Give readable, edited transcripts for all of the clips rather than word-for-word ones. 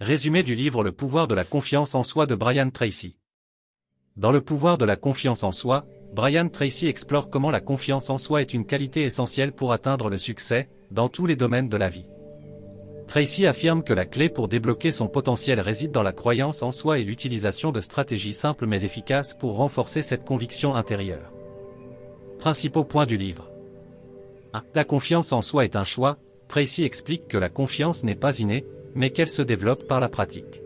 Résumé du livre Le pouvoir de la confiance en soi de Brian Tracy. Dans Le pouvoir de la confiance en soi, Brian Tracy explore comment la confiance en soi est une qualité essentielle pour atteindre le succès, dans tous les domaines de la vie. Tracy affirme que la clé pour débloquer son potentiel réside dans la croyance en soi et l'utilisation de stratégies simples mais efficaces pour renforcer cette conviction intérieure. Principaux points du livre. 1. La confiance en soi est un choix. Tracy explique que la confiance n'est pas innée, mais qu'elle se développe par la pratique.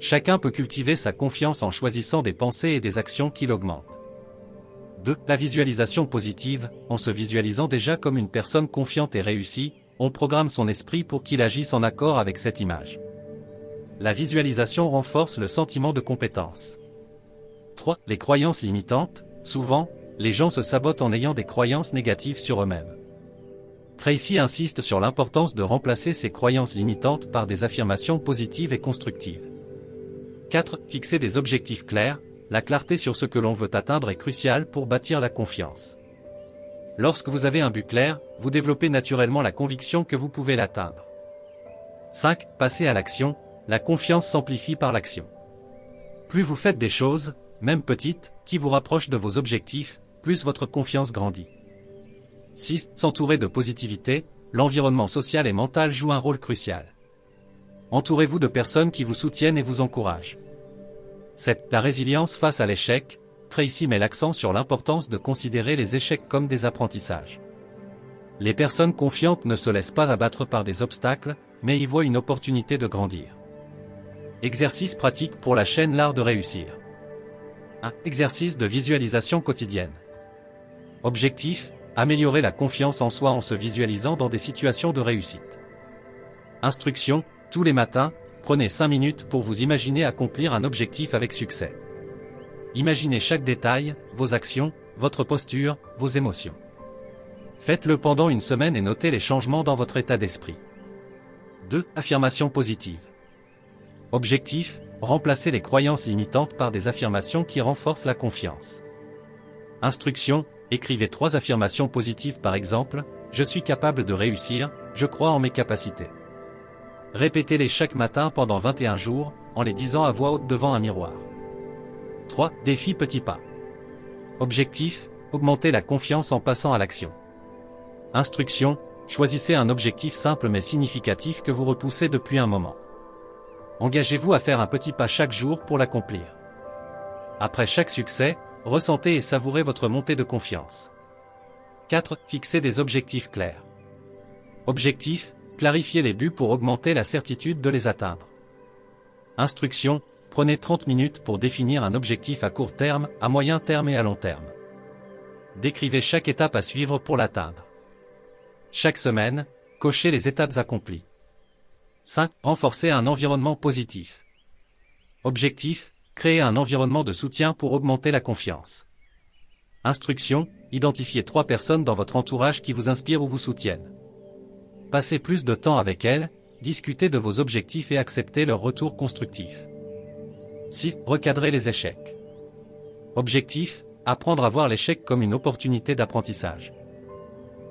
Chacun peut cultiver sa confiance en choisissant des pensées et des actions qui l'augmentent. 2. La visualisation positive. En se visualisant déjà comme une personne confiante et réussie, on programme son esprit pour qu'il agisse en accord avec cette image. La visualisation renforce le sentiment de compétence. 3. Les croyances limitantes. Souvent, les gens se sabotent en ayant des croyances négatives sur eux-mêmes. Tracy insiste sur l'importance de remplacer ces croyances limitantes par des affirmations positives et constructives. 4. Fixer des objectifs clairs. La clarté sur ce que l'on veut atteindre est cruciale pour bâtir la confiance. Lorsque vous avez un but clair, vous développez naturellement la conviction que vous pouvez l'atteindre. 5. Passer à l'action. La confiance s'amplifie par l'action. Plus vous faites des choses, même petites, qui vous rapprochent de vos objectifs, plus votre confiance grandit. 6. S'entourer de positivité. L'environnement social et mental joue un rôle crucial. Entourez-vous de personnes qui vous soutiennent et vous encouragent. 7. La résilience face à l'échec. Tracy met l'accent sur l'importance de considérer les échecs comme des apprentissages. Les personnes confiantes ne se laissent pas abattre par des obstacles, mais y voient une opportunité de grandir. Exercice pratique pour la chaîne L'Art de réussir. 1. Exercice de visualisation quotidienne. Objectif, améliorer la confiance en soi en se visualisant dans des situations de réussite. Instruction, tous les matins, prenez 5 minutes pour vous imaginer accomplir un objectif avec succès. Imaginez chaque détail, vos actions, votre posture, vos émotions. Faites-le pendant une semaine et notez les changements dans votre état d'esprit. 2. Affirmations positives. Objectif, remplacez les croyances limitantes par des affirmations qui renforcent la confiance. Instruction, écrivez 3 affirmations positives par exemple, je suis capable de réussir, je crois en mes capacités. Répétez-les chaque matin pendant 21 jours, en les disant à voix haute devant un miroir. 3. Défi petits pas. Objectif, augmenter la confiance en passant à l'action. Instruction, choisissez un objectif simple mais significatif que vous repoussez depuis un moment. Engagez-vous à faire un petit pas chaque jour pour l'accomplir. Après chaque succès, ressentez et savourez votre montée de confiance. 4. Fixez des objectifs clairs. Objectif, clarifiez les buts pour augmenter la certitude de les atteindre. Instruction, prenez 30 minutes pour définir un objectif à court terme, à moyen terme et à long terme. Décrivez chaque étape à suivre pour l'atteindre. Chaque semaine, cochez les étapes accomplies. 5. Renforcez un environnement positif. Objectif, créez un environnement de soutien pour augmenter la confiance. Instruction, identifiez 3 personnes dans votre entourage qui vous inspirent ou vous soutiennent. Passez plus de temps avec elles, discutez de vos objectifs et acceptez leur retour constructif. 6. Recadrer les échecs. Objectif, apprendre à voir l'échec comme une opportunité d'apprentissage.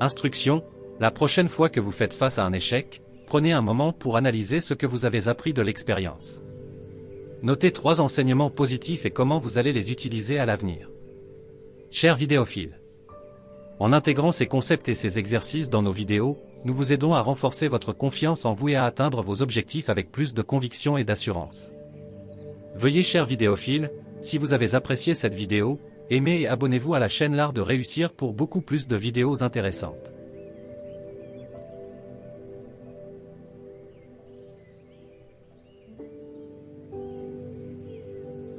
Instruction, la prochaine fois que vous faites face à un échec, prenez un moment pour analyser ce que vous avez appris de l'expérience. Notez 3 enseignements positifs et comment vous allez les utiliser à l'avenir. Chers vidéophiles, en intégrant ces concepts et ces exercices dans nos vidéos, nous vous aidons à renforcer votre confiance en vous et à atteindre vos objectifs avec plus de conviction et d'assurance. Veuillez, chers vidéophiles, si vous avez apprécié cette vidéo, aimez et abonnez-vous à la chaîne L'Art de réussir pour beaucoup plus de vidéos intéressantes.